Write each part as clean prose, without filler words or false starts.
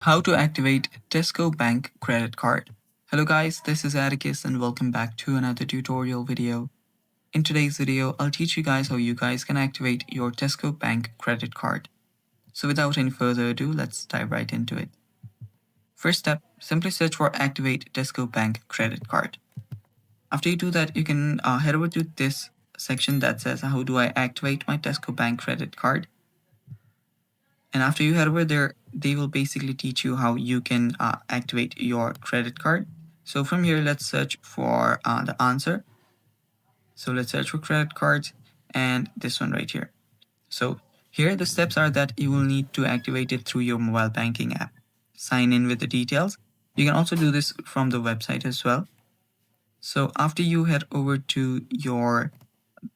How to activate Tesco Bank credit card. Hello guys, this is Atticus and welcome back to another tutorial video. In today's video, I'll teach you guys how you guys can activate your Tesco Bank credit card. So without any further ado, let's dive right into it. First step, simply search for Activate Tesco Bank credit card. After you do that, you can head over to this section that says how do I activate my Tesco Bank credit card. And after you head over there, they will basically teach you how you can activate your credit card. So from here, let's search for the answer. So let's search for credit cards and this one right here. So here the steps are that you will need to activate it through your mobile banking app. Sign in with the details. You can also do this from the website as well. So after you head over to your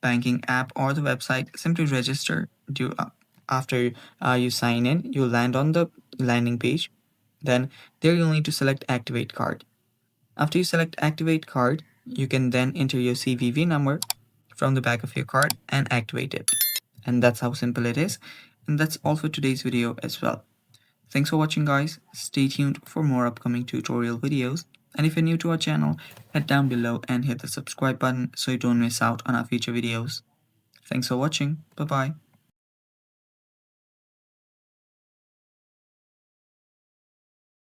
banking app or the website, simply register. After you sign in, you land on the landing page. Then there you'll need to select activate card. After you select activate card, you can then enter your CVV number from the back of your card and activate it. And that's how simple it is. And that's all for today's video as well. Thanks for watching guys. Stay tuned for more upcoming tutorial videos. And if you're new to our channel, head down below and hit the subscribe button so you don't miss out on our future videos. Thanks for watching. Bye bye.